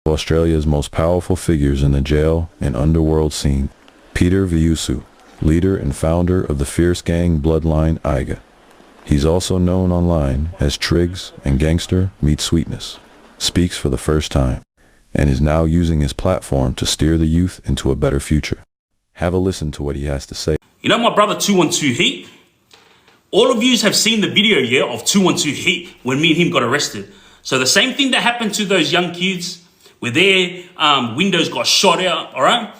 Australia's most powerful figures in the jail and underworld scene. Peter Vaiusu, leader and founder of the fierce gang bloodline Iga. He's also known online as Triggz and Gangster Meets Sweetness, speaks for the first time, and is now using his platform to steer the youth into a better future. Have a listen to what he has to say. You know my brother 212 Heat? All of yous have seen the video, yeah, of 212 Heat when me and him got arrested. So the same thing that happened to those young kids where their windows got shot out, all right?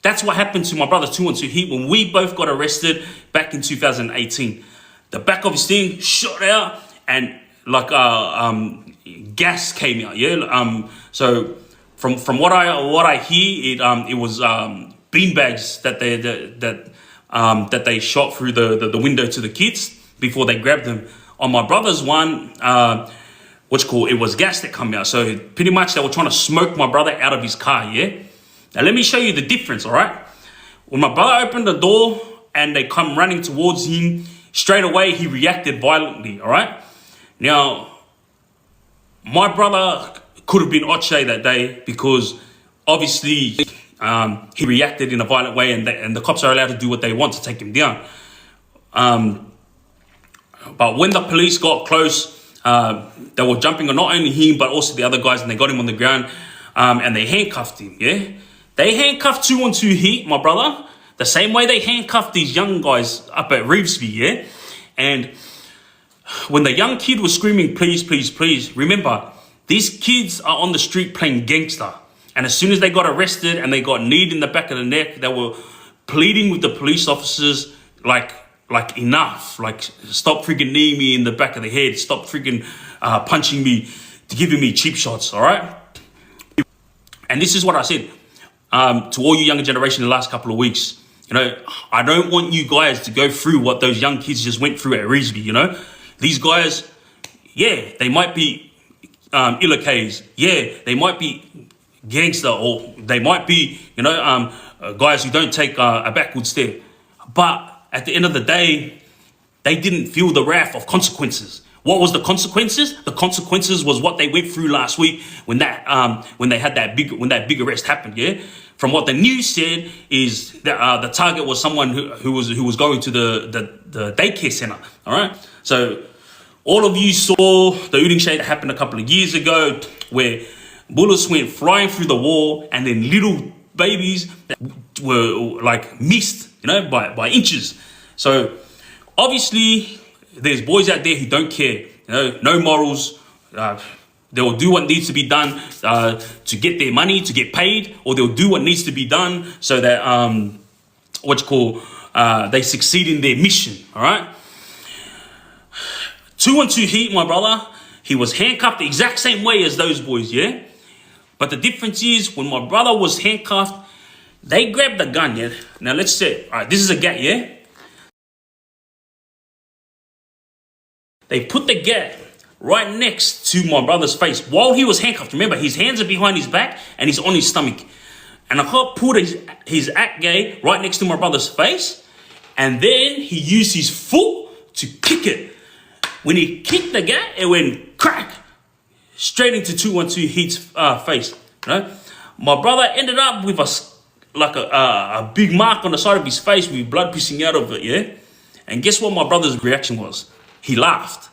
That's what happened to my brother 212 Heat when we both got arrested back in 2018. The back of his thing shot out and like gas came out, yeah? So from what I hear, it was beanbags that they shot through the window to the kids before they grabbed them. On my brother's one, it was gas that come out. So pretty much they were trying to smoke my brother out of his car, yeah? Now let me show you the difference, all right? When my brother opened the door and they come running towards him, straight away he reacted violently, all right? Now, my brother could have been Oche that day because obviously he reacted in a violent way and the cops are allowed to do what they want to take him down. But when the police got close, they were jumping on not only him, but also the other guys, and they got him on the ground and they handcuffed him, yeah? They handcuffed 212 Heat, my brother, the same way they handcuffed these young guys up at Revesby, yeah? And when the young kid was screaming, please, please, please, remember, these kids are on the street playing gangster. And as soon as they got arrested and they got kneed in the back of the neck, they were pleading with the police officers like enough, like stop freaking kneeing me in the back of the head, stop freaking punching me, giving me cheap shots, all right? And this is what I said to all you younger generation in the last couple of weeks. You know, I don't want you guys to go through what those young kids just went through at Revesby, you know? These guys, yeah, they might be illicays, yeah, they might be gangster, or they might be, you know, guys who don't take a backward step. But at the end of the day, they didn't feel the wrath of consequences. What was the consequences? The consequences was what they went through last week when they had that big arrest happened. Yeah, from what the news said is that the target was someone who was going to the daycare center. All right, so all of you saw the Uding shade that happened a couple of years ago, where bullets went flying through the wall, and then little babies were like missed, you know, by inches. So obviously there's boys out there who don't care, you know, no morals. They'll do what needs to be done to get their money, to get paid, or they'll do what needs to be done so that they succeed in their mission. All right. 212 Heat, my brother, he was handcuffed the exact same way as those boys, yeah? But the difference is when my brother was handcuffed, they grabbed the gun, yeah? Now let's say, all right, this is a gat, yeah? They put the gat right next to my brother's face while he was handcuffed. Remember, his hands are behind his back and he's on his stomach. And the cop put his ACT right next to my brother's face, and then he used his foot to kick it. When he kicked the gat, it went crack straight into 212 Heat's face. You know? My brother ended up with a big mark on the side of his face with blood pissing out of it, yeah? And guess what my brother's reaction was? He laughed.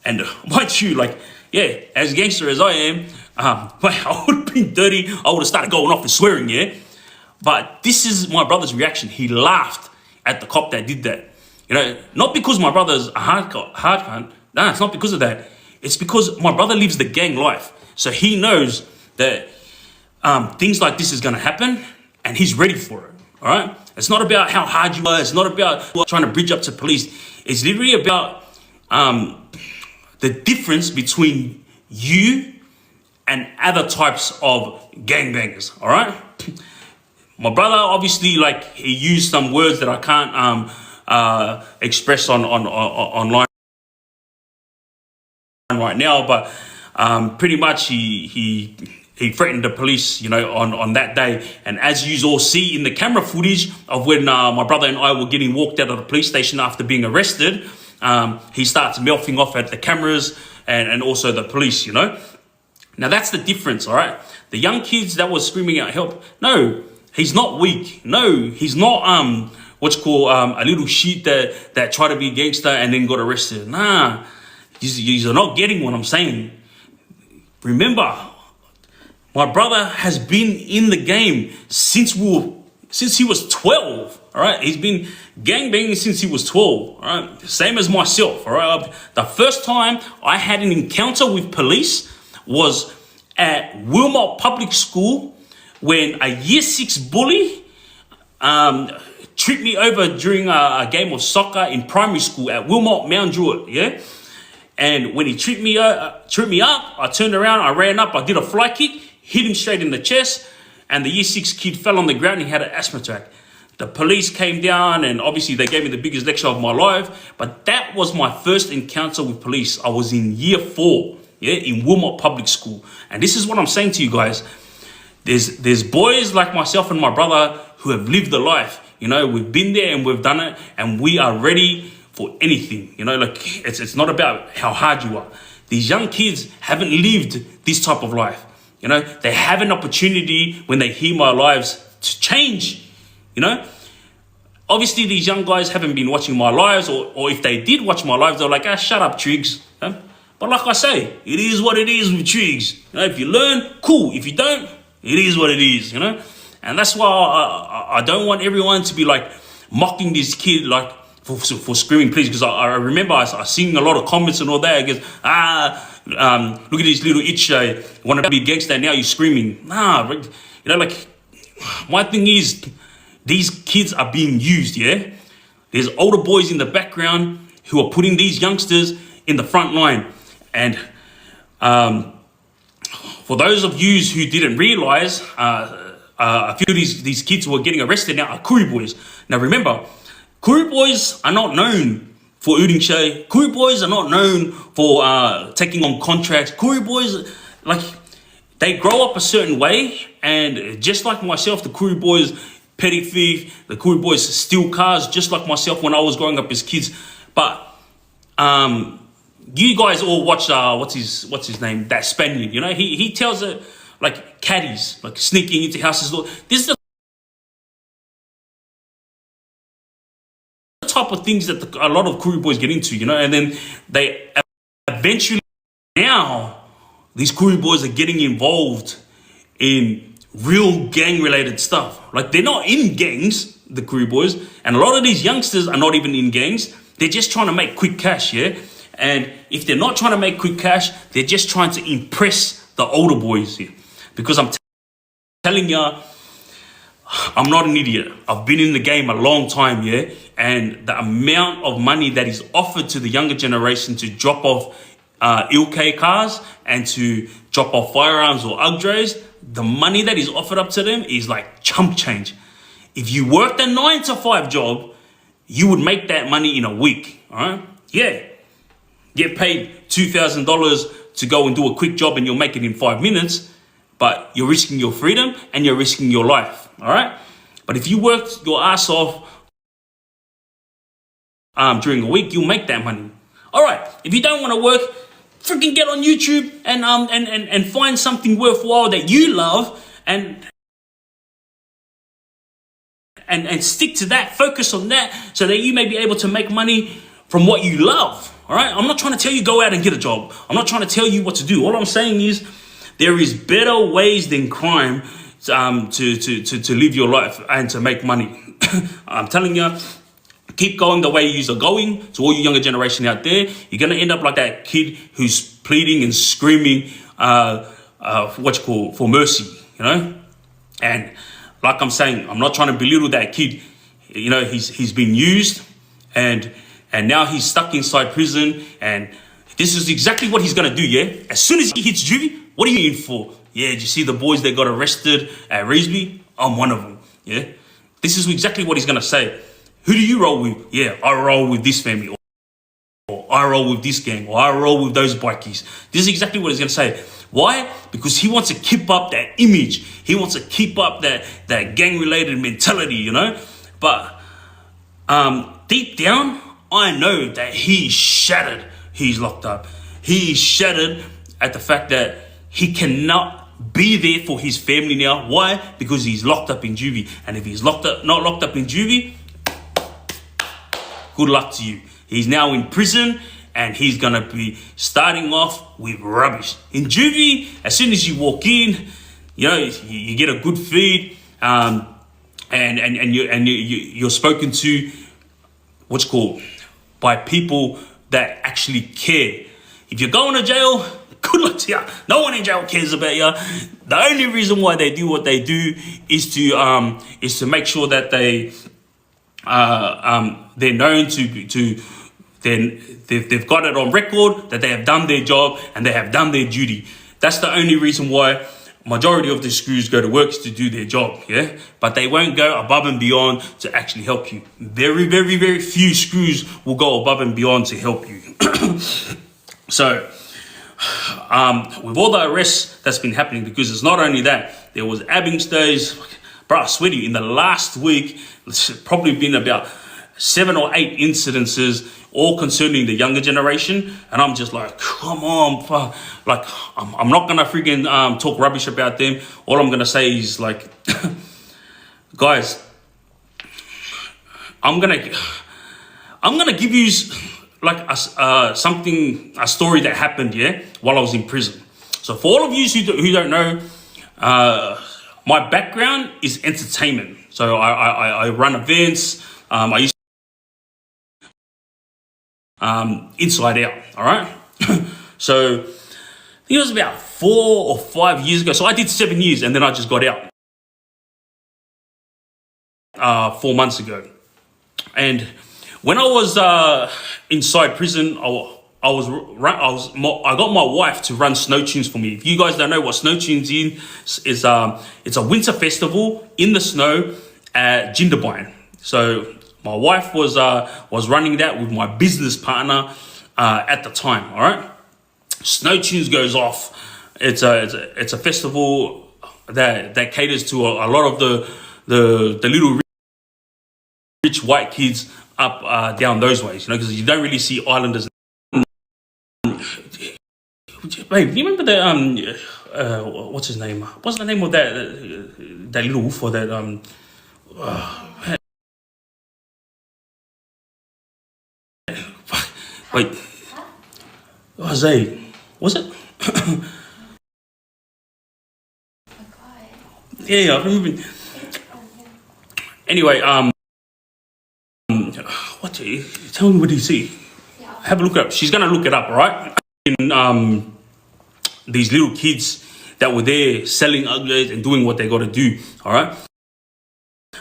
And mind you, like, yeah, as gangster as I am, I would have been dirty. I would have started going off and swearing, yeah? But this is my brother's reaction. He laughed at the cop that did that. You know, not because my brother's a hard cunt. No, it's not because of that. It's because my brother lives the gang life. So he knows that things like this is going to happen, and he's ready for it, all right? It's not about how hard you are. It's not about trying to bridge up to police. It's literally about the difference between you and other types of gangbangers, all right? My brother, obviously, like, he used some words that I can't express on online right now, but pretty much he threatened the police, you know, on that day. And as you all see in the camera footage of when my brother and I were getting walked out of the police station after being arrested, he starts mouthing off at the cameras and also the police, you know. Now that's the difference, all right? the young kids that was screaming out help, no, he's not weak. No, he's not what's called a little shit that tried to be a gangster and then got arrested. Nah, you're not getting what I'm saying. Remember, my brother has been in the game since he was 12. All right, he's been gangbanging since he was 12. All right, same as myself. All right, the first time I had an encounter with police was at Wilmot Public School when a year 6 bully tripped me over during a game of soccer in primary school at Wilmot Mount Druitt. Yeah, and when he tripped me up, I turned around, I ran up, I did a fly kick, hit him straight in the chest, and the year 6 kid fell on the ground. He had an asthma attack. The police came down and obviously they gave me the biggest lecture of my life. But that was my first encounter with police. I was in year 4, yeah, in Wilmot Public School. And this is what I'm saying to you guys. There's boys like myself and my brother who have lived the life. You know, we've been there and we've done it, and we are ready for anything. You know, like it's not about how hard you are. These young kids haven't lived this type of life. You know, they have an opportunity when they hear my lives to change. You know, obviously these young guys haven't been watching my lives, or if they did watch my lives, they're like, shut up, Triggz. You know? But like I say, it is what it is with Triggz. You know, if you learn, cool. If you don't, it is what it is, you know. And that's why I don't want everyone to be like mocking this kid like for screaming, please. Because I remember I seen a lot of comments and all that. I guess, look at this little itch, want to be a gangster, now you're screaming. Nah, you know, like, my thing is, these kids are being used, yeah? There's older boys in the background who are putting these youngsters in the front line. And for those of you who didn't realize, a few of these kids who are getting arrested now are Kuri boys. Now remember, Kuri boys are not known for Udinche. Kuri boys are not known for taking on contracts. Kuri boys, like, they grow up a certain way. And just like myself, the Kuri boys petty thief, the Kuri boys steal cars, just like myself when I was growing up as kids. But you guys all watch what's his name, that Spaniard, you know, he tells it like caddies, like sneaking into houses. This is the type of things that a lot of Kuri boys get into, you know. And then they eventually, now these Kuri boys are getting involved in real gang related stuff. Like, they're not in gangs, the Kuri boys, and a lot of these youngsters are not even in gangs. They're just trying to make quick cash, yeah. And if they're not trying to make quick cash, they're just trying to impress the older boys here. Because I'm telling you, I'm not an idiot. I've been in the game a long time, yeah. And the amount of money that is offered to the younger generation to drop off Ilk cars and to drop off firearms or Ugdres, the money that is offered up to them is like chump change. If you worked a 9 to 5 job, you would make that money in a week. All right? Yeah. Get paid $2,000 to go and do a quick job and you'll make it in 5 minutes, but you're risking your freedom and you're risking your life. All right? But if you worked your ass off during a week, you'll make that money. All right. If you don't want to work, freaking get on YouTube and find something worthwhile that you love and stick to that, focus on that, so that you may be able to make money from what you love. All right? I'm not trying to tell you go out and get a job. I'm not trying to tell you what to do. All I'm saying is there is better ways than crime to live your life and to make money. I'm telling you, keep going the way you are going. To all you younger generation out there, you're going to end up like that kid who's pleading and screaming for mercy, you know? And like I'm saying, I'm not trying to belittle that kid. You know, he's been used and now he's stuck inside prison, and this is exactly what he's going to do, yeah? As soon as he hits juvie, what are you in for? Yeah, did you see the boys that got arrested at Reesby? I'm one of them, yeah? This is exactly what he's going to say. Who do you roll with? Yeah, I roll with this family, or I roll with this gang, or I roll with those bikies. This is exactly what he's going to say. Why? Because he wants to keep up that image. He wants to keep up that gang-related mentality, you know? But deep down, I know that he's shattered. He's locked up. He's shattered at the fact that he cannot be there for his family now. Why? Because he's locked up in juvie. And if he's not locked up in juvie, good luck to you. He's now in prison and he's going to be starting off with rubbish. In juvie, as soon as you walk in, you get a good feed, and you're spoken to, by people that actually care. If you're going to jail, good luck to you. No one in jail cares about you. The only reason why they do what they do is to make sure that they're known they've got it on record that they have done their job and they have done their duty. That's the only reason why majority of the screws go to work, is to do their job, yeah? But they won't go above and beyond to actually help you. Very, very, very few screws will go above and beyond to help you. So, with all the arrests that's been happening, because it's not only that, there was Abingstays, bro, I swear to you, in the last week, it's probably been about 7 or 8 incidences, all concerning the younger generation, and I'm just like, come on, fuck. Like, I'm not gonna freaking talk rubbish about them. All I'm gonna say is, like, guys, I'm gonna give you like a story that happened, yeah, while I was in prison. So for all of you who don't know, my background is entertainment. So I run events. I used Inside Out, all right? So I think it was about 4 or 5 years ago. So I did 7 years and then I just got out 4 months ago. And when I was inside prison, I got my wife to run Snow Tunes for me. If you guys don't know what Snow Tunes is, it's a winter festival in the snow at Jindabyne. So my wife was running that with my business partner at the time. All right, Snow Tunes goes off. It's a festival that caters to a lot of the little rich white kids up down those ways. Because you don't really see islanders. Babe, do you remember that what's his name? What's the name of that little wolf or that wait, Jose, was it? Yeah, I remember. Anyway, tell me what do you see? Have a look up. She's gonna look it up, all right? In these little kids that were there selling ugly and doing what they got to do, all right?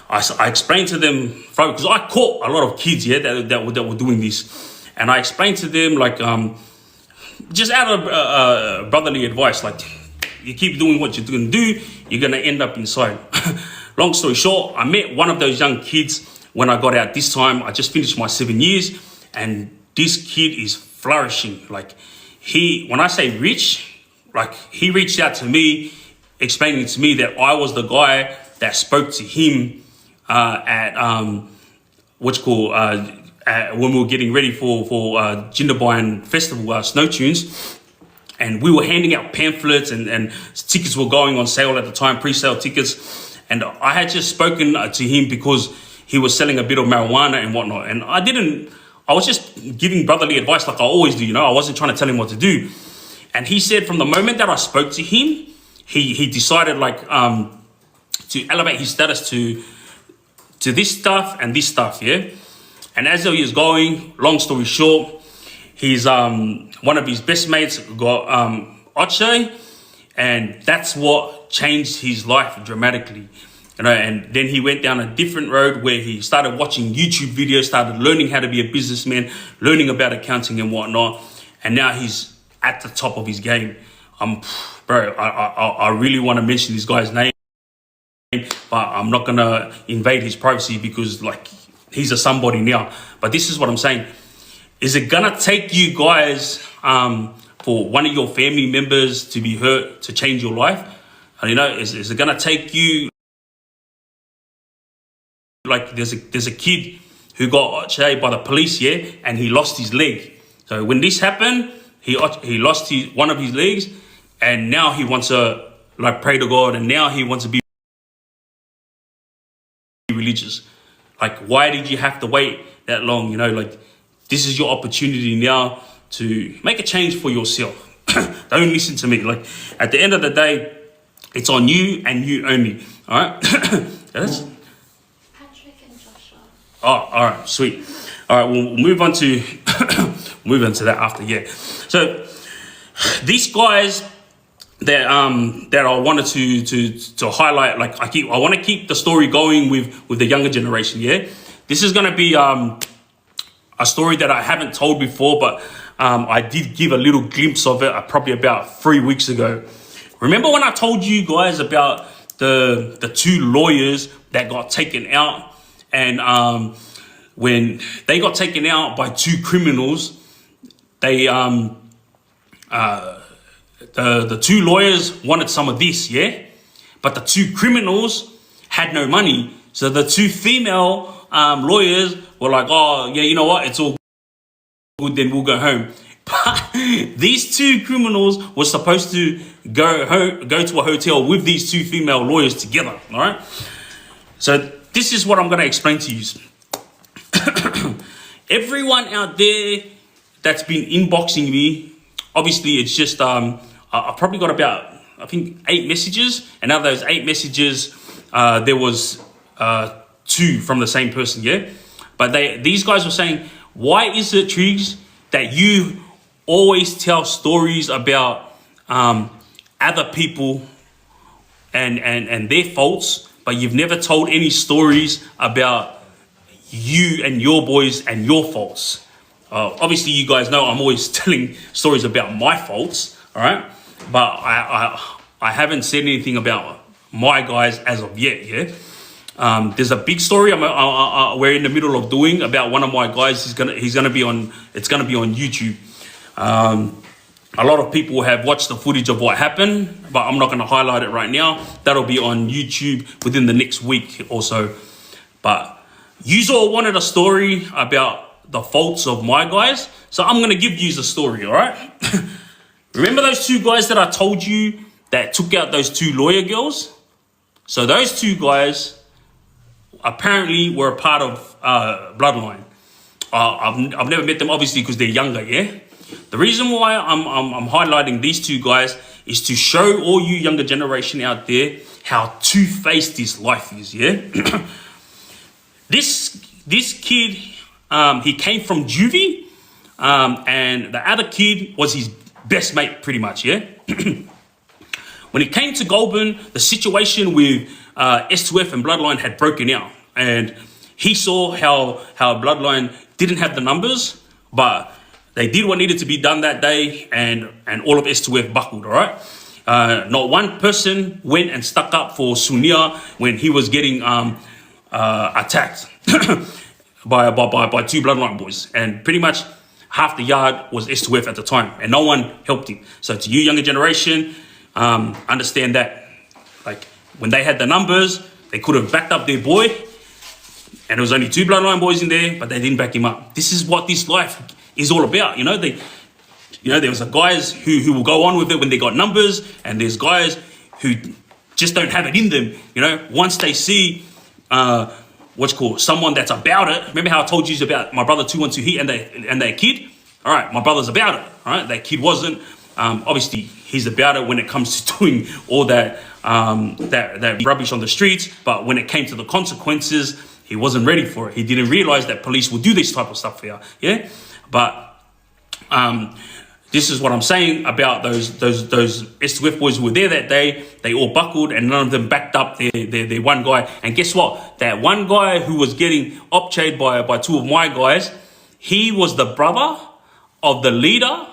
I explained to them, because I caught a lot of kids, yeah, that were doing this, and I explained to them, like, just out of brotherly advice, like, you keep doing what you're going to do, you're going to end up inside. Long story short, I met one of those young kids when I got out this time. I just finished my 7 years, and this kid is flourishing. Like, when I say rich, like, he reached out to me, explaining to me that I was the guy that spoke to him at when we were getting ready for Jindabyne Festival, Snow Tunes, and we were handing out pamphlets and tickets were going on sale at the time, pre-sale tickets, and I had just spoken to him because he was selling a bit of marijuana and whatnot, and I was just giving brotherly advice like I always do, I wasn't trying to tell him what to do. And he said from the moment that I spoke to him, he decided, like, to elevate his status to this stuff and this stuff, yeah? And as he was going, long story short, he's one of his best mates got Oche, and that's what changed his life dramatically. And then he went down a different road where he started watching YouTube videos, started learning how to be a businessman, learning about accounting and whatnot. And now he's at the top of his game. Bro, I really want to mention this guy's name, but I'm not going to invade his privacy because, like, he's a somebody now. But this is what I'm saying. Is it going to take you guys for one of your family members to be hurt to change your life? And, is it going to take you? Like, there's a kid who got shot by the police, yeah, and he lost his leg. So when this happened, he lost one of his legs, and now he wants a like pray to God, and now he wants to be religious. Like, why did you have to wait that long? You know, like, this is your opportunity now to make a change for yourself. Don't listen to me. Like, at the end of the day, it's on you and you only. All right. Yes? Patrick and Joshua. Oh, all right, sweet. All right, we'll move on to that after. Yeah. So these guys that I wanted to highlight, like I want to keep the story going with the younger generation. Yeah, this is gonna be a story that I haven't told before, but I did give a little glimpse of it probably about 3 weeks ago. Remember when I told you guys about the two lawyers that got taken out, and when they got taken out by two criminals, they the two lawyers wanted some of this, yeah? But the two criminals had no money. So the two female lawyers were like, oh, yeah, you know what? It's all good, then we'll go home. But these two criminals were supposed to go to a hotel with these two female lawyers together, all right? So this is what I'm going to explain to you. Everyone out there that's been inboxing me, obviously it's just, I probably got about, I think, 8 messages. And out of those 8 messages, there was 2 from the same person, yeah? But these guys were saying, why is it, Triggz, that you always tell stories about other people and their faults, but you've never told any stories about you and your boys and your faults? Obviously, you guys know I'm always telling stories about my faults, all right? But I haven't said anything about my guys as of yet, yeah? There's a big story we're in the middle of doing about one of my guys. It's gonna be on YouTube. A lot of people have watched the footage of what happened, but I'm not gonna highlight it right now. That'll be on YouTube within the next week or so. But you all wanted a story about the faults of my guys, so I'm gonna give you the story, all right? Remember those 2 guys that I told you that took out those 2 lawyer girls? So those 2 guys apparently were a part of Bloodline. I've never met them, obviously, because they're younger, yeah? The reason why I'm highlighting these 2 guys is to show all you younger generation out there how two-faced this life is, yeah? This kid, he came from juvie, and the other kid was his best mate, pretty much, yeah? When it came to Goulburn, the situation with S2F and Bloodline had broken out, and he saw how Bloodline didn't have the numbers, but they did what needed to be done that day, and all of S2F buckled, all right? Not one person went and stuck up for Sunia when he was getting attacked by 2 Bloodline boys, and pretty much half the yard was S2F at the time, and no one helped him. So to you younger generation, understand that, like, when they had the numbers, they could have backed up their boy, and there was only 2 Bloodline boys in there, but they didn't back him up. This is what this life is all about, you know. There was a guys who will go on with it when they got numbers, and there's guys who just don't have it in them, you know. Once they see someone that's about it. Remember how I told you about my brother 212 Heat and their kid? All right, my brother's about it. All right, that kid wasn't. Obviously, he's about it when it comes to doing all that rubbish on the streets. But when it came to the consequences, he wasn't ready for it. He didn't realize that police will do this type of stuff here. Yeah, but this is what I'm saying about those S2F boys who were there that day. They all buckled, and none of them backed up their one guy. And guess what? That one guy who was getting opchayed by 2 of my guys, he was the brother of the leader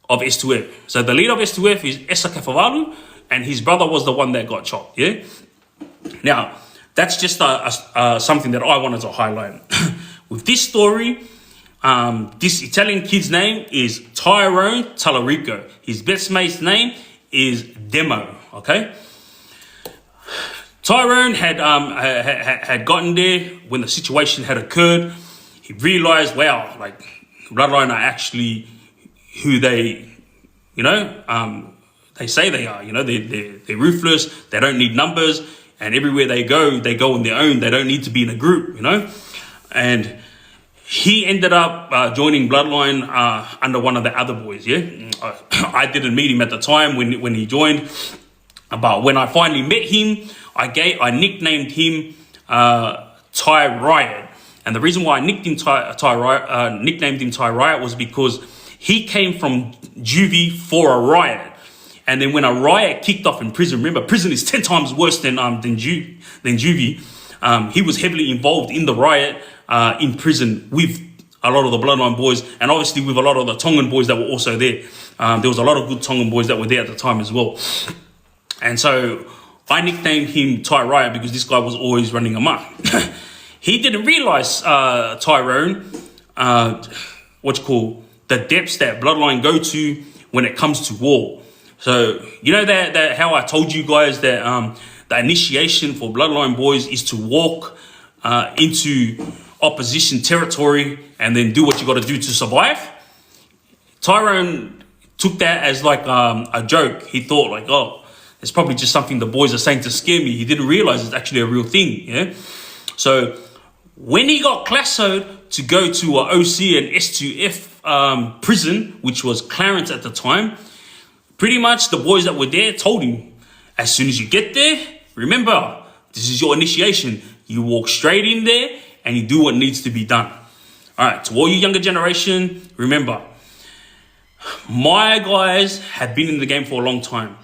of S2F. So the leader of S2F is Esa Kefavalu, and his brother was the one that got chopped. Yeah. Now that's just something that I wanted to highlight with this story. This Italian kid's name is Tyrone Tallarico. His best mate's name is Demo. Okay. Tyrone had gotten there when the situation had occurred. He realized, wow, like Bloodline are actually who they they say they are. You know, they're ruthless. They don't need numbers, and everywhere they go on their own. They don't need to be in a group. You know, and he ended up joining Bloodline under one of the other boys. Yeah, I didn't meet him at the time when he joined, but when I finally met him, I nicknamed him Tyriot. And the reason why I nicknamed him Tyriot was because he came from juvie for a riot. And then when a riot kicked off in prison, remember, prison is 10 times worse than juvie. He was heavily involved in the riot in prison with a lot of the Bloodline boys, and obviously with a lot of the Tongan boys that were also there. There was a lot of good Tongan boys that were there at the time as well. And so I nicknamed him Tyriot because this guy was always running amok. He didn't realize, Tyrone, the depths that Bloodline go to when it comes to war. So, you know that how I told you guys that the initiation for Bloodline boys is to walk into opposition territory and then do what you got to do to survive? Tyrone took that as like a joke. He thought like, oh, it's probably just something the boys are saying to scare me. He didn't realize it's actually a real thing. Yeah. So when he got classoed to go to a OC and S2F prison, which was Clarence at the time, pretty much the boys that were there told him, as soon as you get there, remember, this is your initiation. You walk straight in there and you do what needs to be done. All right, to all you younger generation, remember, my guys have been in the game for a long time.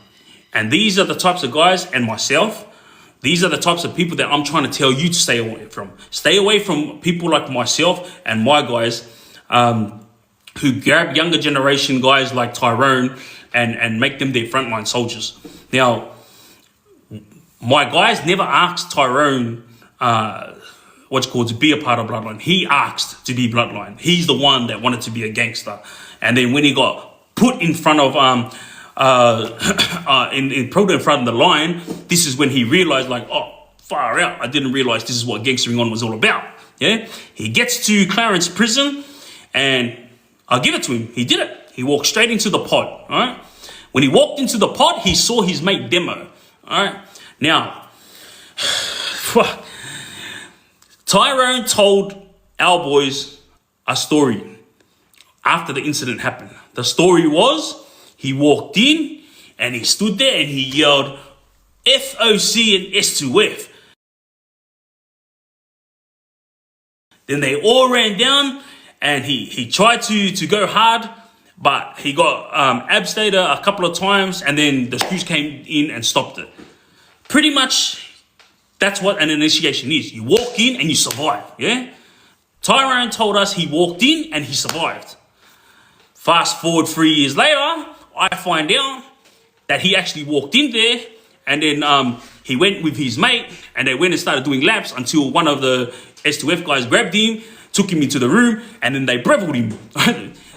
And these are the types of guys, and myself, these are the types of people that I'm trying to tell you to stay away from. Stay away from people like myself and my guys who grab younger generation guys like Tyrone and make them their frontline soldiers. Now, my guys never asked Tyrone to be a part of Bloodline. He asked to be Bloodline. He's the one that wanted to be a gangster. And then when he got put in front of in front of the line, this is when he realized, like, oh, far out, I didn't realize this is what gangstering on was all about. Yeah, he gets to Clarence Prison, and I'll give it to him. He did it. He walked straight into the pod. All right. When he walked into the pod, he saw his mate Demo. All right. Now, Tyrone told our boys a story after the incident happened. The story was, he walked in and he stood there and he yelled, FOC and S2F. Then they all ran down and he tried to go hard, but he got abstayed a couple of times, and then the screws came in and stopped it. Pretty much, that's what an initiation is. You walk in and you survive, yeah? Tyrone told us he walked in and he survived. Fast forward 3 years later, I find out that he actually walked in there, and then he went with his mate, and they went and started doing laps until one of the S2F guys grabbed him, took him into the room, and then they brevelled him.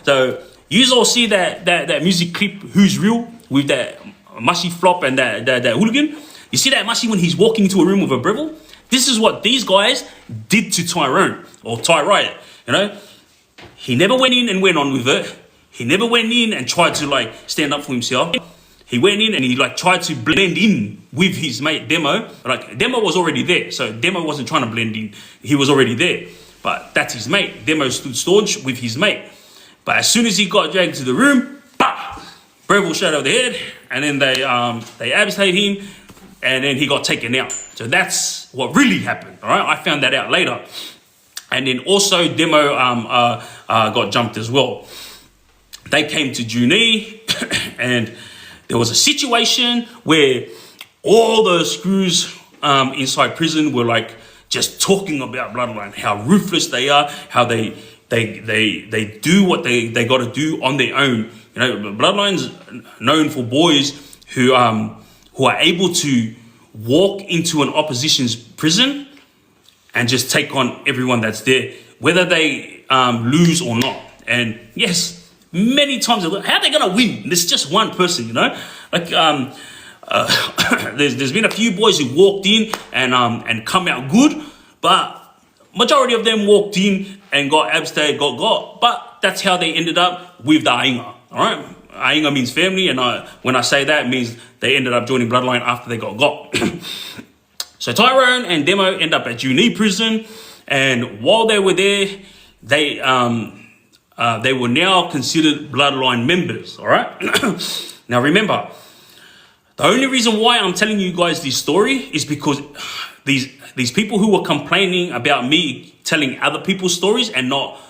So you all see that music clip, Who's Real, with that mushy flop and that hooligan. You see that mushy when he's walking into a room with a breville? This is what these guys did to Tyrone, or Tyriot, you know? He never went in and went on with it. He never went in and tried to like stand up for himself. He went in and he like tried to blend in with his mate Demo. Like Demo was already there, so Demo wasn't trying to blend in. He was already there, but that's his mate. Demo stood staunch with his mate. But as soon as he got dragged to the room, bah, Breville shot over the head, and then they abstained him, and then he got taken out. So that's what really happened. All right, I found that out later, and then also Demo got jumped as well. They came to Junee, and there was a situation where all the screws inside prison were like just talking about Bloodline, how ruthless they are, how they do what they got to do on their own. You know, Bloodline's known for boys who are able to walk into an opposition's prison and just take on everyone that's there, whether they lose or not. And yes, many times, how are they gonna win? There's just one person, you know. Like there's been a few boys who walked in and come out good, but majority of them walked in and got abstayed, got. But that's how they ended up with the ainga. All right, Ainga means family, and when I say that, it means they ended up joining Bloodline after they got. So Tyrone and Demo end up at Junee Prison, and while they were there, they were now considered Bloodline members. All right. Now remember, the only reason why I'm telling you guys this story is because these people who were complaining about me telling other people's stories and not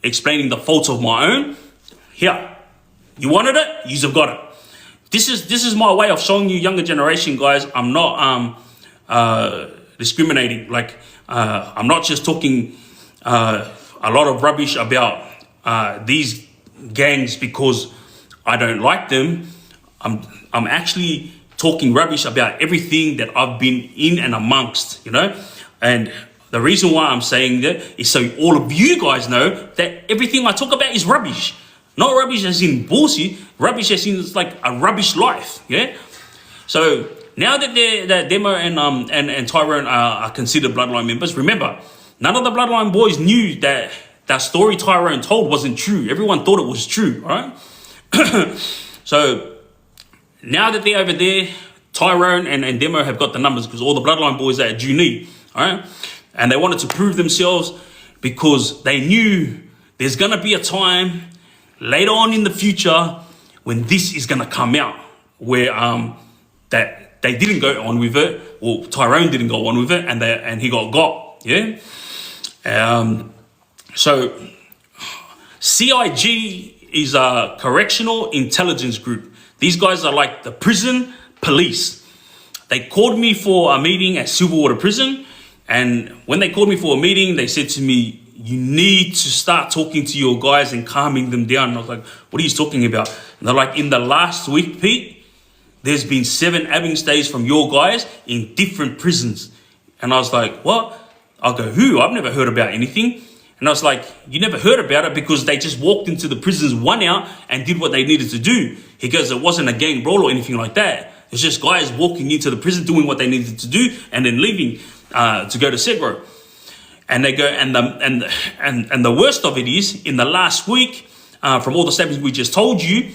explaining the faults of my own. Here, you wanted it, you've got it. This is my way of showing you younger generation, guys. I'm not discriminating. Like I'm not just talking a lot of rubbish about these gangs because I don't like them. I'm actually talking rubbish about everything that I've been in and amongst, you know. And the reason why I'm saying that is so all of you guys know that everything I talk about is rubbish. Not rubbish as in bullshit, rubbish as in it's like a rubbish life, yeah? So now that Demo and Tyrone are considered Bloodline members, remember, none of the Bloodline boys knew that that story Tyrone told wasn't true. Everyone thought it was true, right? So now that they're over there, Tyrone and Demo have got the numbers because all the Bloodline boys are at Junee, all right? And they wanted to prove themselves because they knew there's going to be a time later on in the future when this is going to come out where that they didn't go on with it, or Tyrone didn't go on with it, and he got, yeah? So CIG is a correctional intelligence group. These guys are like the prison police. They called me for a meeting at Silverwater Prison, and when they called me for a meeting, they said to me, you need to start talking to your guys and calming them down. And I was like, what are you talking about? And they're like, in the last week, Pete, there's been 7 abbing stays from your guys in different prisons. And I was like, what? I'll go, who? I've never heard about anything. And I was like, you never heard about it because they just walked into the prisons one out and did what they needed to do. He goes, it wasn't a gang brawl or anything like that. It's just guys walking into the prison, doing what they needed to do, and then leaving to go to Segro. And they go, and the worst of it is, in the last week, from all the statements we just told you,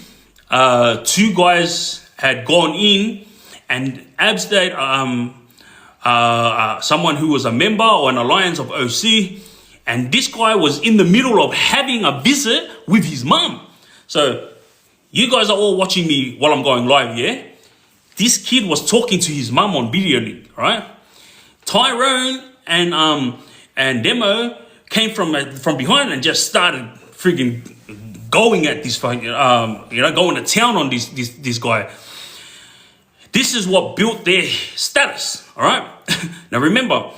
2 guys had gone in and abstained someone who was a member or an alliance of OC, and this guy was in the middle of having a visit with his mum. So you guys are all watching me while I'm going live, yeah? This kid was talking to his mum on video link, right? Tyrone and Demo came from behind and just started freaking going at this, going to town on this guy. This is what built their status, all right? Now remember,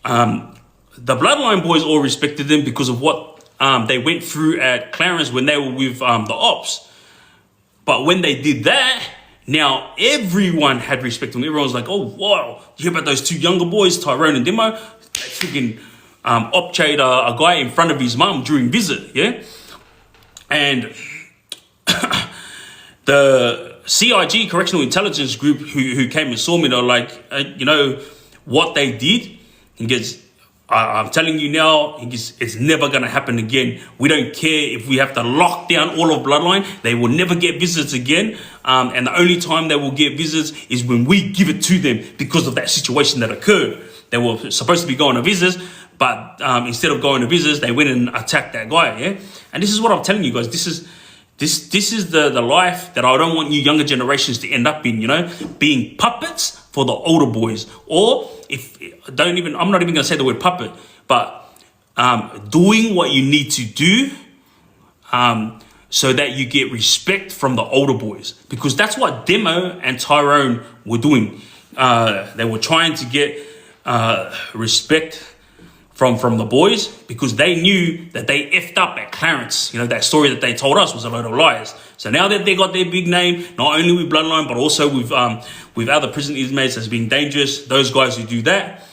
the Bloodline boys all respected them because of what they went through at Clarence when they were with the ops. But when they did that, now everyone had respect for them. Everyone was like, oh, wow, you hear about those 2 younger boys, Tyrone and Demo? They freaking op-chade a guy in front of his mum during visit, yeah? And the CIG, Correctional Intelligence Group, who came and saw me, they're like, you know what they did? He goes, I'm telling you now, it's never going to happen again. We don't care if we have to lock down all of Bloodline. They will never get visits again. And the only time they will get visits is when we give it to them because of that situation that occurred. They were supposed to be going to visits, but instead of going to visits, they went and attacked that guy, yeah? And this is what I'm telling you guys. This is the life that I don't want you younger generations to end up in, you know? Being puppets for the older boys. Or I'm not even going to say the word puppet, but doing what you need to do so that you get respect from the older boys. Because that's what Demo and Tyrone were doing. They were trying to get respect from the boys because they knew that they effed up at Clarence. You know, that story that they told us was a load of lies. So now that they got their big name, not only with Bloodline, but also with other prison inmates as being dangerous, those guys who do that,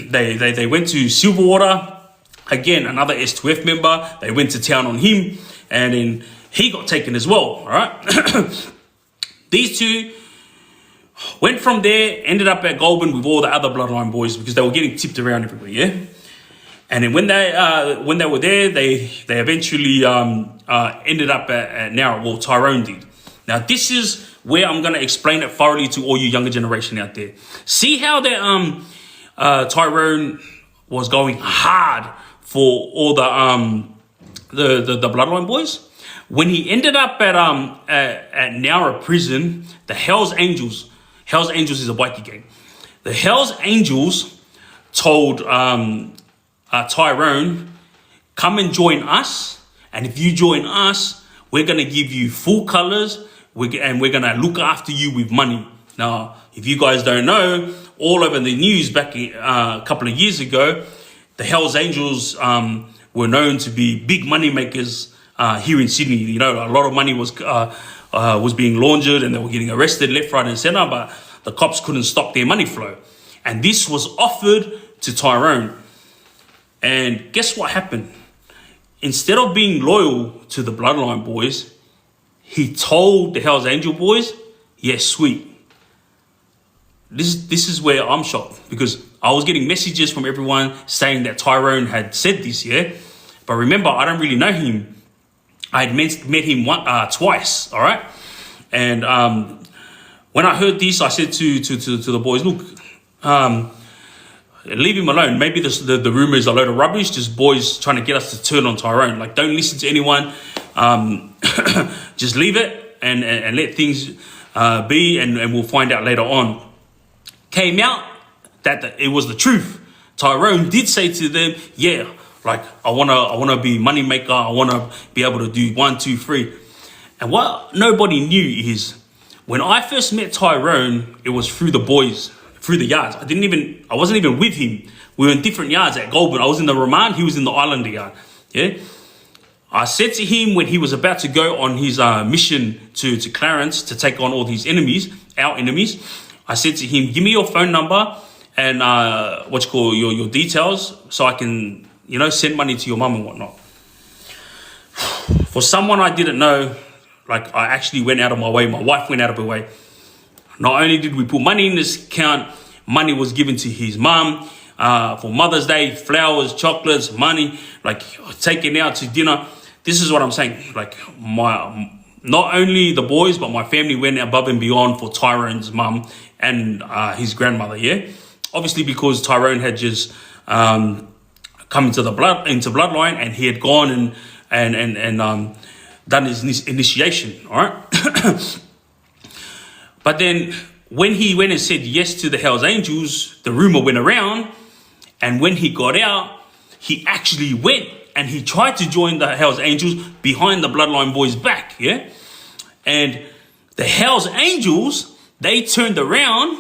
they went to Silverwater. Again, another S2F member. They went to town on him, and then he got taken as well, all right? These 2 went from there, ended up at Goulburn with all the other Bloodline boys because they were getting tipped around everywhere, yeah? And then when they were there, they eventually ended up at Narrow. Well, Tyrone did. Now this is where I'm gonna explain it thoroughly to all you younger generation out there. See how that Tyrone was going hard for all the bloodline boys. When he ended up at Junee Prison, the Hells Angels is a bikie gang. The Hells Angels told Tyrone, come and join us, and if you join us, we're gonna give you full colors, and we're gonna look after you with money. Now, if you guys don't know, all over the news back a couple of years ago, the Hells Angels were known to be big money makers here in Sydney. You know, a lot of money was being laundered, and they were getting arrested left, right, and center, but the cops couldn't stop their money flow. And this was offered to Tyrone. And guess what happened? Instead of being loyal to the bloodline boys, he told the Hells Angel boys, yes, sweet. This is where I'm shocked, because I was getting messages from everyone saying that Tyrone had said this, yeah? But remember, I don't really know him. I had met him twice, all right? And when I heard this, I said to the boys, look, leave him alone. Maybe the rumor is a load of rubbish, just boys trying to get us to turn on Tyrone. Like, don't listen to anyone. Just leave it and let things be, and we'll find out later on. Came out that it was the truth. Tyrone did say to them, yeah, like, I wanna be money maker. I wanna be able to do 1, 2, 3. And what nobody knew is, when I first met Tyrone, it was through the boys, through the yards. I wasn't even with him. We were in different yards at Goulburn. I was in the Remand, he was in the Islander yard. Yeah. I said to him when he was about to go on his mission to Clarence to take on all these enemies, our enemies, I said to him, give me your phone number and your details, so I can, send money to your mum and whatnot. For someone I didn't know, like, I actually went out of my way. My wife went out of her way. Not only did we put money in this account, money was given to his mum for Mother's Day, flowers, chocolates, money, like taken out to dinner. This is what I'm saying. Like, not only the boys, but my family went above and beyond for Tyrone's mum and his grandmother, yeah? Obviously, because Tyrone had just come into bloodline, and he had gone and done his initiation, all right? But then when he went and said yes to the Hells Angels, the rumor went around, and when he got out, he actually went and he tried to join the Hells Angels behind the bloodline boys' back, yeah? And the Hells Angels, they turned around.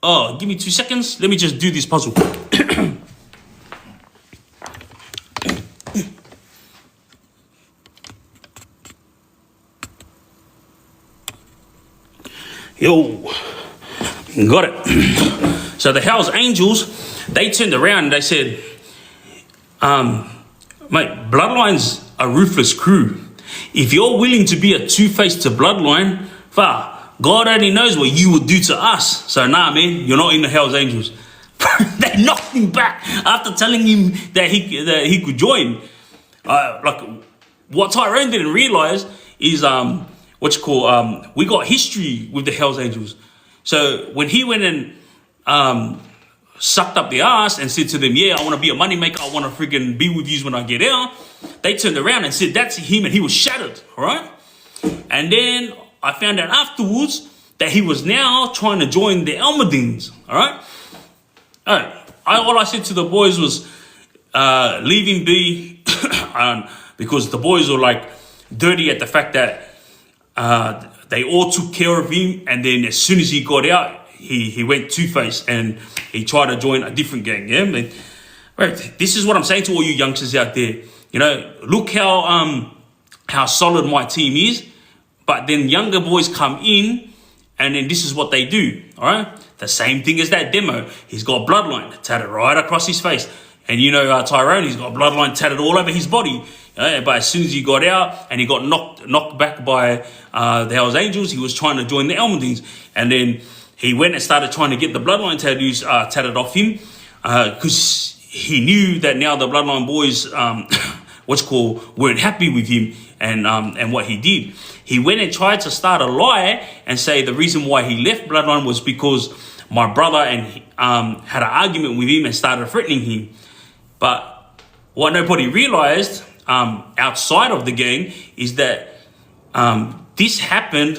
Oh, give me 2 seconds. Let me just do this puzzle. Yo, got it. So the Hells Angels, they turned around and they said, mate, Bloodline's a ruthless crew. If you're willing to be a two-faced to Bloodline, God only knows what you would do to us. So nah, man, you're not in the Hells Angels. They knocked him back after telling him that he could join. Like, what Tyrone didn't realize is we got history with the Hells Angels. So when he went and sucked up the ass and said to them, yeah, I want to be a money maker, I want to freaking be with you when I get out, they turned around and said that to him, and he was shattered, all right? And then I found out afterwards that he was now trying to join the Almadines, all right? All I said to the boys was, leave him be, because the boys were like dirty at the fact that they all took care of him, and then as soon as he got out, he went two-faced and he tried to join a different gang, yeah? Right, this is what I'm saying to all you youngsters out there. Look how solid my team is, but then younger boys come in, and then this is what they do, all right? The same thing as that demo. He's got bloodline tatted right across his face. And Tyrone, he's got bloodline tatted all over his body. But as soon as he got out and he got knocked back by the Hells Angels, he was trying to join the Almadines. And then he went and started trying to get the bloodline tattoos tatted off him, because he knew that now the Bloodline boys, weren't happy with him and what he did. He went and tried to start a lie and say the reason why he left Bloodline was because my brother had an argument with him and started threatening him. But what nobody realized outside of the gang is that this happened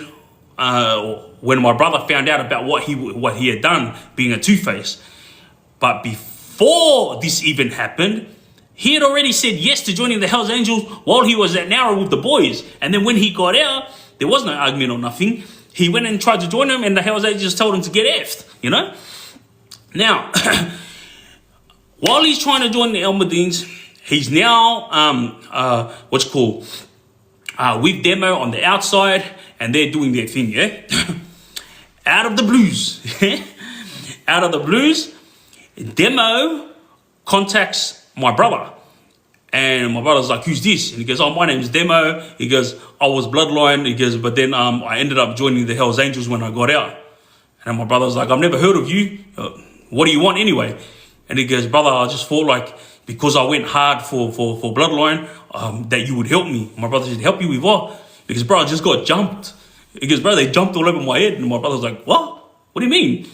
when my brother found out about what he had done, being a two-face. But before this even happened, he had already said yes to joining the Hells Angels while he was at Nowra with the boys. And then when he got out, there was no argument or nothing. He went and tried to join them, and the Hells Angels told him to get effed, you know? Now, while he's trying to join the Elmadines, he's now, with Demo on the outside, and they're doing their thing, yeah? Out of the blues, out of the blues, Demo contacts my brother. And my brother's like, who's this? And he goes, oh, my name's Demo. He goes, I was Bloodline. He goes, but then I ended up joining the Hells Angels when I got out. And my brother's like, I've never heard of you. What do you want anyway? And he goes, brother, I just thought like, because I went hard for Bloodline, that you would help me. My brother said, help you with what? Because, bro, I just got jumped. He goes, bro, they jumped all over my head. And my brother's like, what? What do you mean?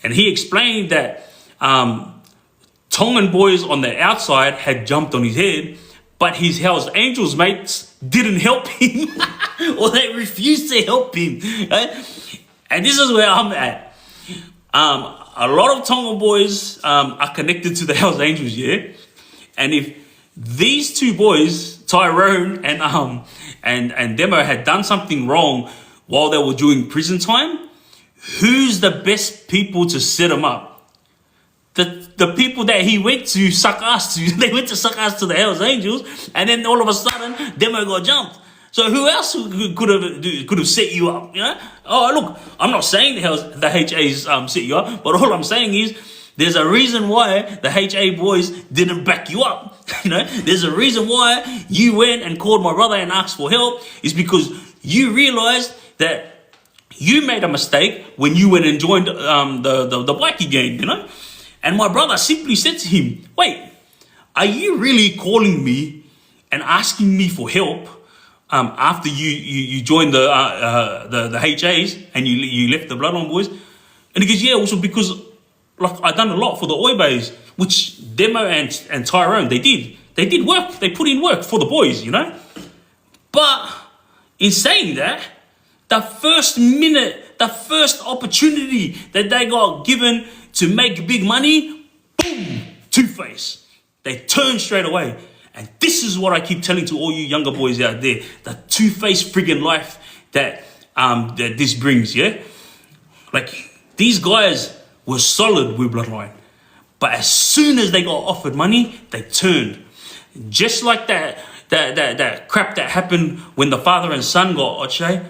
And he explained that Tongan boys on the outside had jumped on his head, but his Hells Angels mates didn't help him, or they refused to help him. Right? And this is where I'm at. A lot of Tongan boys are connected to the Hells Angels, yeah? And if these two boys, Tyrone and Demo, had done something wrong while they were doing prison time, who's the best people to set them up? The people that he went to suck ass to, they went to suck ass to the Hells Angels, and then all of a sudden, Demo got jumped. So who else could have set you up? You know? Oh, look, I'm not saying the HAs set you up, but all I'm saying is there's a reason why the HA boys didn't back you up. You know, there's a reason why you went and called my brother and asked for help. Is because you realized that you made a mistake when you went and joined the bikie gang. You know. And my brother simply said to him, wait, are you really calling me and asking me for help after you joined the HAs and you left the Bloodline boys? And he goes, yeah, also because like I done a lot for the Oibes, which Demo and Tyrone, they did work. They put in work for the boys, you know. But in saying that, the first opportunity that they got given to make big money, boom, two-face. They turn straight away. And this is what I keep telling to all you younger boys out there, the two-face friggin' life that this brings, yeah? Like, these guys were solid with Bloodline. But as soon as they got offered money, they turned. Just like that crap that happened when the father and son got Oche.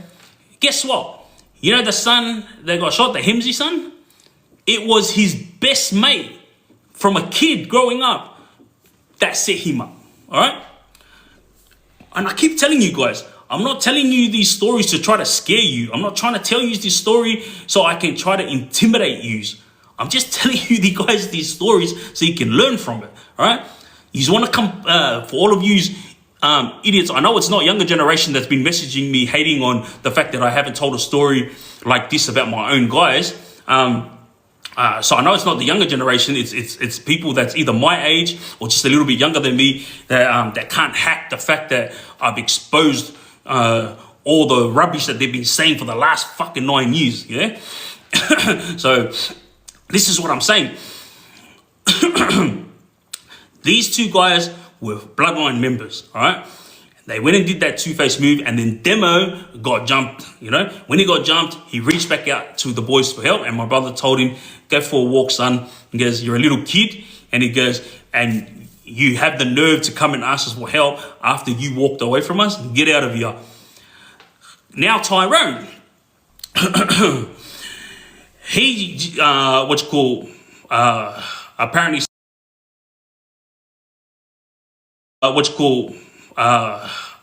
Guess what? You know the son that got shot, the Hemsey son? It was his best mate from a kid growing up that set him up, all right? And I keep telling you guys, I'm not telling you these stories to try to scare you. I'm not trying to tell you this story so I can try to intimidate you. I'm just telling you these stories so you can learn from it, all right? You just want to come, for all of you idiots, I know it's not younger generation that's been messaging me hating on the fact that I haven't told a story like this about my own guys. So I know it's not the younger generation. It's people that's either my age or just a little bit younger than me that can't hack the fact that I've exposed all the rubbish that they've been saying for the last fucking 9 years. Yeah. So this is what I'm saying. These two guys were Bloodline members. All right. They went and did that two-face move, and then Demo got jumped, you know. When he got jumped, he reached back out to the boys for help, and my brother told him, go for a walk, son. He goes, you're a little kid. And he goes, and you have the nerve to come and ask us for help after you walked away from us? Get out of here. Now Tyrone. He, apparently...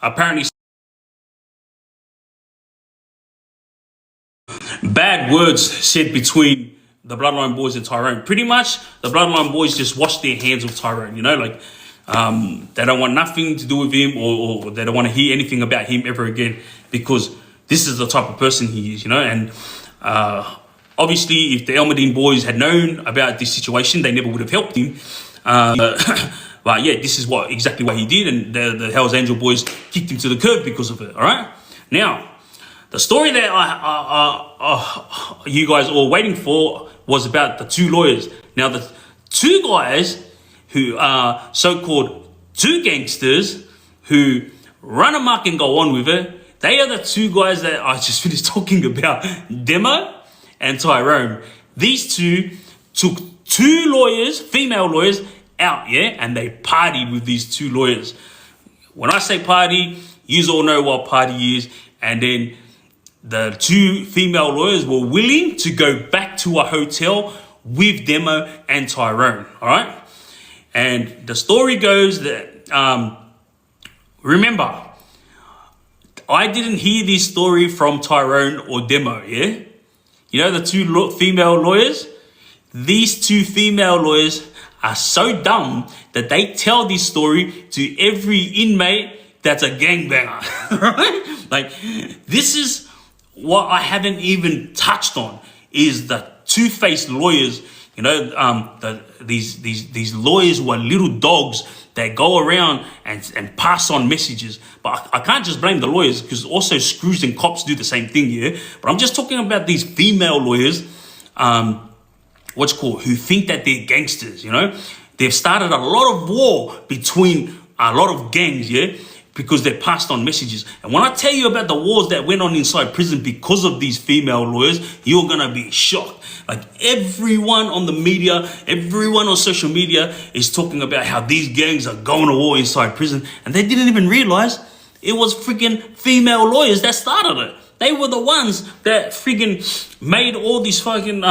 apparently bad words said between the Bloodline boys and Tyrone. Pretty much, the Bloodline boys just washed their hands of Tyrone, you know, like, they don't want nothing to do with him, or they don't want to hear anything about him ever again, because this is the type of person he is, you know. And obviously, if the Elmadine boys had known about this situation, they never would have helped him. But yeah, this is exactly what he did, and the Hells Angel boys kicked him to the curb because of it. All right. Now, the story that you guys all waiting for was about the two lawyers. Now, the two guys who are so-called two gangsters who run amok and go on with it, they are the two guys that I just finished talking about, Demo and Tyrone. These two took two lawyers, female lawyers, out, yeah, and they partied with these two lawyers. When I say party, you all know what party is. And then the two female lawyers were willing to go back to a hotel with Demo and Tyrone, all right? And the story goes that, remember, I didn't hear this story from Tyrone or Demo, yeah? You know the two female lawyers? These two female lawyers are so dumb that they tell this story to every inmate that's a gangbanger, right? Like, this is what I haven't even touched on, is the two-faced lawyers, you know, these lawyers who are little dogs that go around and pass on messages. But I can't just blame the lawyers, because also screws and cops do the same thing, yeah? But I'm just talking about these female lawyers, who think that they're gangsters, you know? They've started a lot of war between a lot of gangs, yeah? Because they passed on messages. And when I tell you about the wars that went on inside prison because of these female lawyers, you're gonna be shocked. Like, everyone on the media, everyone on social media is talking about how these gangs are going to war inside prison, and they didn't even realize it was freaking female lawyers that started it. They were the ones that freaking made all these fucking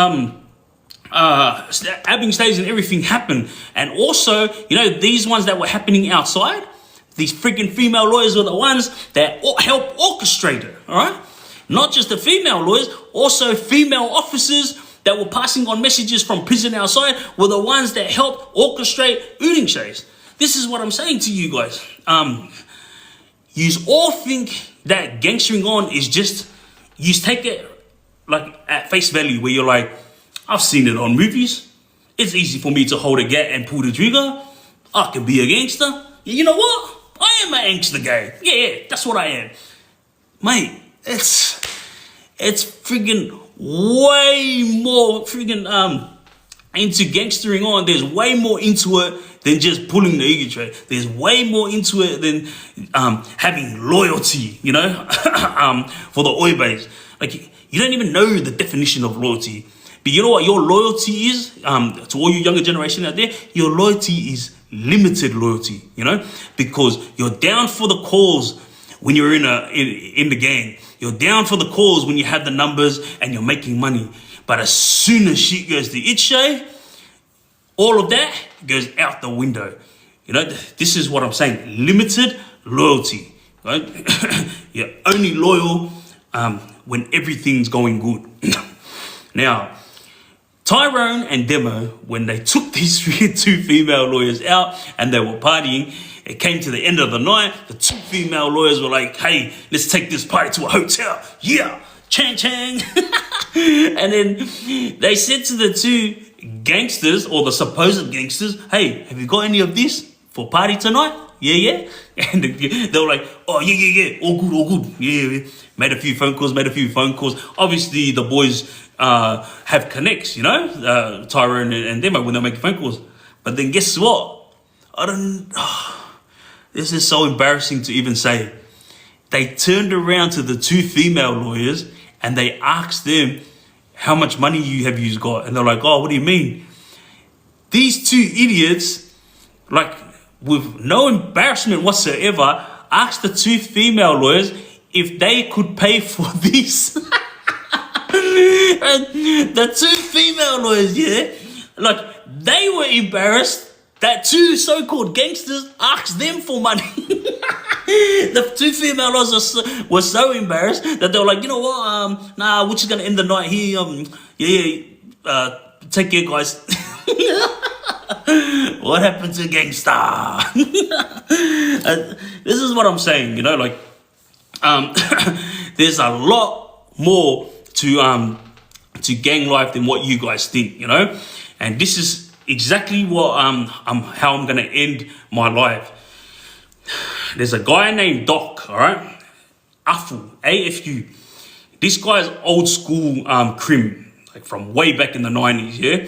abbing stays and everything happen. And also, you know, these ones that were happening outside, these freaking female lawyers were the ones that helped orchestrate it, all right? Not just the female lawyers, also female officers that were passing on messages from prison outside were the ones that helped orchestrate Uningshays. This is what I'm saying to you guys. You all think that gangstering on is just, you take it like at face value, where you're like, I've seen it on movies. It's easy for me to hold a gat and pull the trigger. I can be a gangster. You know what? I am an gangster guy. Yeah, that's what I am. Mate, it's friggin' way more friggin' into gangstering on. There's way more into it than just pulling the ego tray. There's way more into it than having loyalty, you know, for the oibes. Like, you don't even know the definition of loyalty. But you know what your loyalty is? To all you younger generation out there, your loyalty is limited loyalty, you know, because you're down for the cause when you're in the gang. You're down for the cause when you have the numbers and you're making money. But as soon as shit goes to Itchay, all of that goes out the window. You know, this is what I'm saying. Limited loyalty, right? You're only loyal when everything's going good. Now, Tyrone and Demo, when they took these two female lawyers out and they were partying, it came to the end of the night. The two female lawyers were like, hey, let's take this party to a hotel. Yeah, chang chang. And then they said to the two gangsters, or the supposed gangsters, hey, have you got any of this for party tonight? Yeah. And they were like, oh, yeah. All good. Yeah. Made a few phone calls. Obviously, the boys have connects, you know, Tyrone and Demo, when they're making phone calls. But then guess what? This is so embarrassing to even say. They turned around to the two female lawyers and they asked them, how much money have you got? And they're like, oh, what do you mean? These two idiots, like, with no embarrassment whatsoever, asked the two female lawyers if they could pay for this. And the two female lawyers, yeah, like, they were embarrassed that two so-called gangsters asked them for money. The two female lawyers were so embarrassed that they were like, you know what, nah, we're just gonna end the night here. Yeah, Take care, guys. What happened to Gangsta? This is what I'm saying, you know, like, there's a lot more to gang life than what you guys think, you know, and this is exactly what how I'm gonna end my life. There's a guy named Doc, all right, Afu, AFU. This guy's old school crim, like from way back in the 90s, yeah.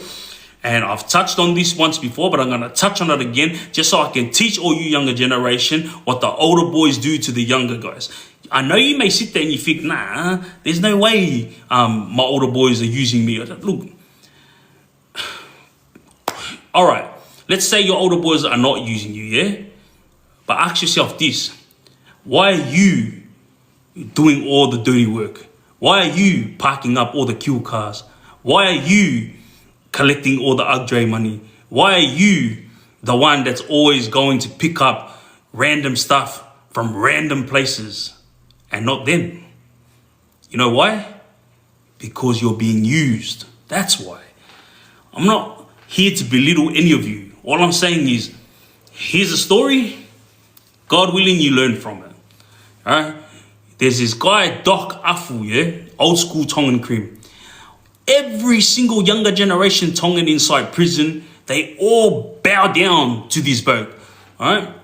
And I've touched on this once before, but I'm going to touch on it again just so I can teach all you younger generation what the older boys do to the younger guys. I know you may sit there and you think, nah, there's no way my older boys are using me. Look, all right, let's say your older boys are not using you, yeah? But ask yourself this, why are you doing all the dirty work? Why are you parking up all the kill cars? Why are you collecting all the Ugdre money? Why are you the one that's always going to pick up random stuff from random places and not them? You know why? Because you're being used. That's why. I'm not here to belittle any of you. All I'm saying is, here's a story. God willing, you learn from it. All right? There's this guy, Doc Afu, yeah? Old school Tongan cream. Every single younger generation Tongan inside prison, they all bow down to this bloke, all right?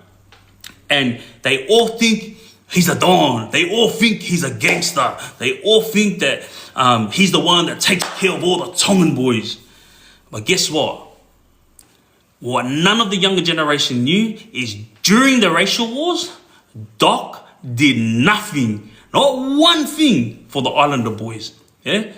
And they all think he's a don. They all think he's a gangster. They all think that he's the one that takes care of all the Tongan boys. But guess what? What none of the younger generation knew is during the racial wars, Doc did nothing, not one thing for the Islander boys, yeah?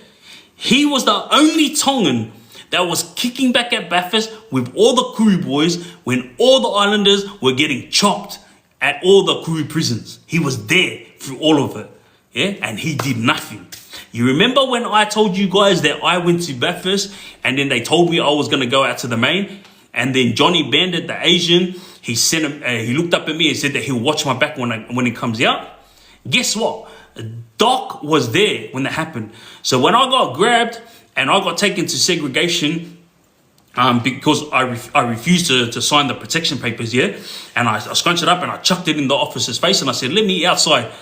He was the only Tongan that was kicking back at Bathurst with all the Kuru boys when all the Islanders were getting chopped at all the Kuru prisons. He was there through all of it, yeah? And he did nothing. You remember when I told you guys that I went to Bathurst and then they told me I was going to go out to the main, and then Johnny Bandit, the Asian, he sent him, he looked up at me and said that he'll watch my back when it comes out? Guess what? Doc was there when that happened. So when I got grabbed and I got taken to segregation because I refused to sign the protection papers, yeah, and I scrunched it up and I chucked it in the officer's face and I said, let me outside.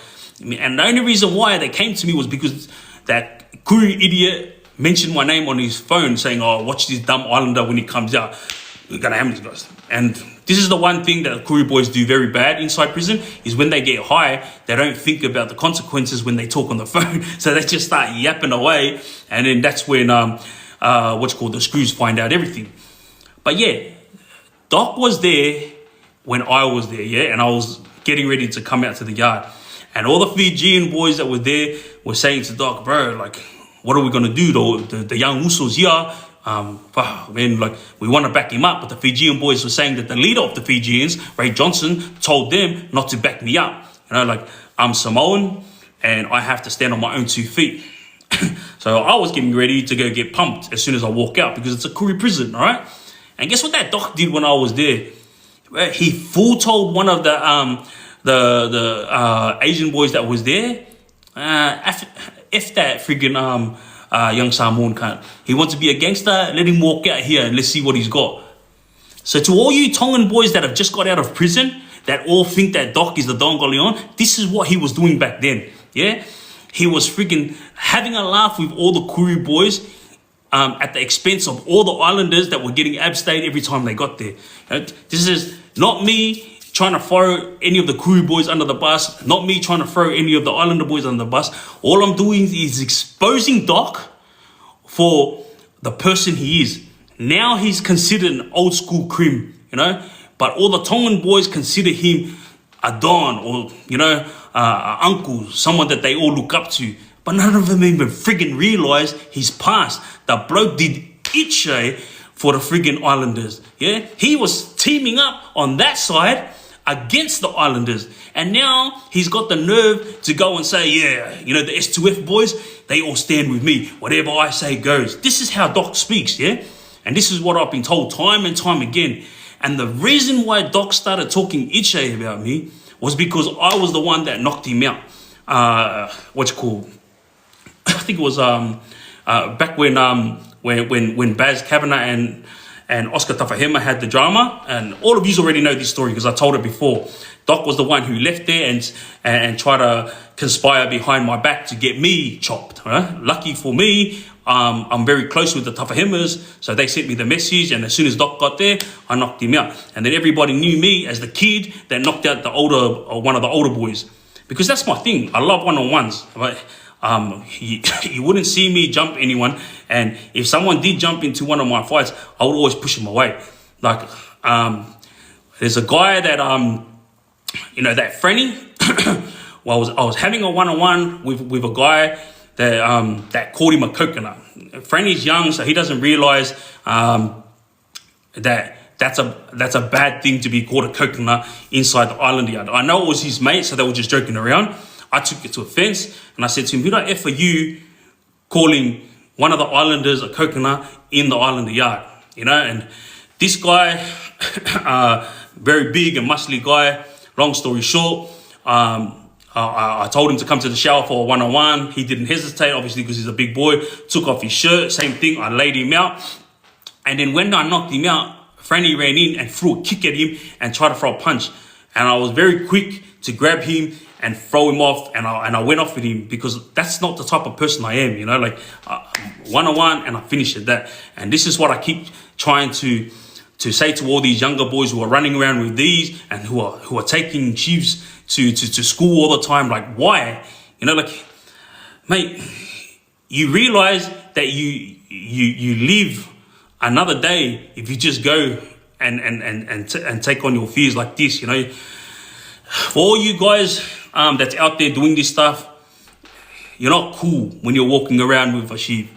And the only reason why they came to me was because that Kuru idiot mentioned my name on his phone saying, oh, watch this dumb Islander when he comes out. We're going to have these guys. And this is the one thing that Kuru boys do very bad inside prison is when they get high, they don't think about the consequences when they talk on the phone. So they just start yapping away. And then that's when, the screws find out everything. But yeah, Doc was there when I was there, yeah? And I was getting ready to come out to the yard. And all the Fijian boys that were there were saying to Doc, bro, like, what are we going to do though? The young Usos here, man, like, we want to back him up. But the Fijian boys were saying that the leader of the Fijians, Ray Johnson, told them not to back me up. You know, like, I'm Samoan and I have to stand on my own 2 feet. So I was getting ready to go get pumped as soon as I walk out because it's a Kuru prison, all right? And guess what that Doc did when I was there? He full told one of the Asian boys that was there, if that friggin' young Samoan cunt, he wants to be a gangster, let him walk out here and let's see what he's got. So to all you Tongan boys that have just got out of prison, that all think that Doc is the Don Golion, this is what he was doing back then, yeah? He was freaking having a laugh with all the Kuru boys at the expense of all the Islanders that were getting abstayed every time they got there. This is not me trying to throw any of the Kuru boys under the bus, not me trying to throw any of the Islander boys under the bus. All I'm doing is exposing Doc for the person he is. Now he's considered an old school crim, you know, but all the Tongan boys consider him a Don or, you know, uncle, someone that they all look up to. But none of them even friggin' realise his past. The bloke did itche for the friggin' Islanders, yeah? He was teaming up on that side against the Islanders. And now he's got the nerve to go and say, yeah, you know, the S2F boys, they all stand with me. Whatever I say goes. This is how Doc speaks, yeah? And this is what I've been told time and time again. And the reason why Doc started talking itche about me was because I was the one that knocked him out. I think it was back when when Baz Kavanagh and Oscar Tafahema had the drama, and all of you already know this story because I told it before. Doc was the one who left there and tried to conspire behind my back to get me chopped. Right? Lucky for me, I'm very close with the Tafahemas, so they sent me the message, and as soon as Doc got there, I knocked him out. And then everybody knew me as the kid that knocked out one of the older boys, because that's my thing. I love one-on-ones. Right? You wouldn't see me jump anyone, and if someone did jump into one of my fights, I would always push him away. Like there's a guy that that Frenny. Well, I was having a one-on-one with a guy that called him a coconut. Frenny's young, so he doesn't realize that that's a bad thing to be called a coconut inside the island yard. I know it was his mate, so they were just joking around. I took it to offense, and I said to him, who the F are you calling one of the islanders a coconut in the islander yard? And this guy, very big and muscly guy, long story short, I told him to come to the shower for a one-on-one. He didn't hesitate, obviously, because he's a big boy. Took off his shirt, same thing, I laid him out. And then when I knocked him out, Franny ran in and threw a kick at him and tried to throw a punch. And I was very quick to grab him and throw him off, and I went off with him, because that's not the type of person I am, one-on-one, and I finish at that. And this is what I keep trying to say to all these younger boys who are running around with these and who are taking chiefs to school all the time. Like, why? Mate, you realize that you live another day if you just go and take on your fears like this. For all you guys that's out there doing this stuff, you're not cool when you're walking around with a sheep,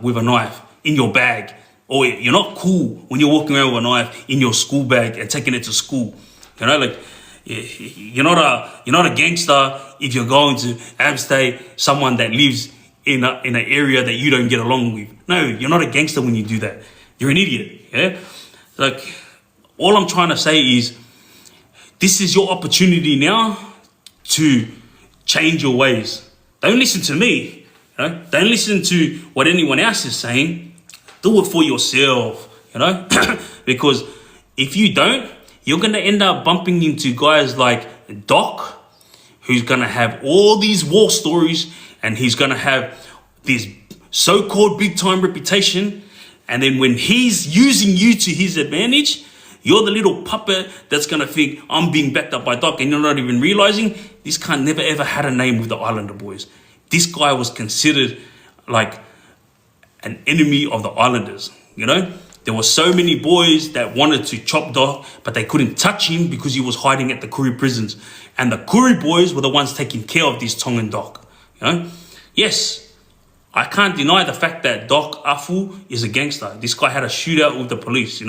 with a knife in your bag. Or you're not cool when you're walking around with a knife in your school bag and taking it to school. You're not a gangster if you're going to abstay someone that lives in an area that you don't get along with. No, you're not a gangster when you do that. You're an idiot. Yeah. All I'm trying to say is, this is your opportunity now to change your ways. Don't listen to me. Don't listen to what anyone else is saying. Do it for yourself, because if you don't, you're going to end up bumping into guys like Doc, who's going to have all these war stories, and he's going to have this so-called big-time reputation. And then when he's using you to his advantage, you're the little puppet that's going to think, I'm being backed up by Doc, and you're not even realizing this cunt never ever had a name with the Islander boys. This guy was considered like an enemy of the Islanders. There were so many boys that wanted to chop Doc, but they couldn't touch him because he was hiding at the Kuri prisons. And the Kuri boys were the ones taking care of this Tongan Doc. Yes, I can't deny the fact that Doc Afu is a gangster. This guy had a shootout with the police.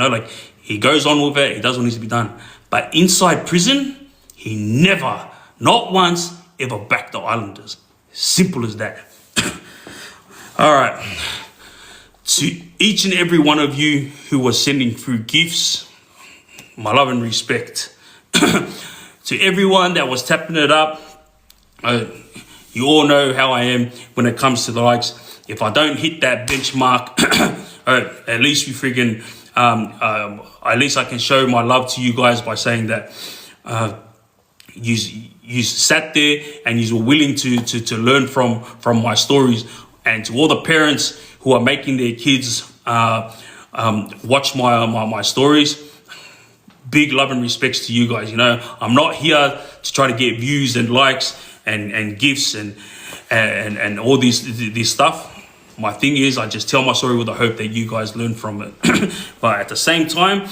He goes on with it, he does what needs to be done. But inside prison, he never, not once, ever backed the Islanders. Simple as that. All right. To each and every one of you who was sending through gifts, my love and respect. To everyone that was tapping it up, you all know how I am when it comes to the likes. If I don't hit that benchmark, at least at least I can show my love to you guys by saying that you sat there and you were willing to learn from my stories. And to all the parents who are making their kids watch my stories, big love and respects to you guys. I'm not here to try to get views and likes and gifts and all this stuff. My thing is, I just tell my story with the hope that you guys learn from it. But at the same time,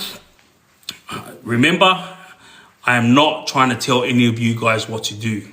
remember, I am not trying to tell any of you guys what to do.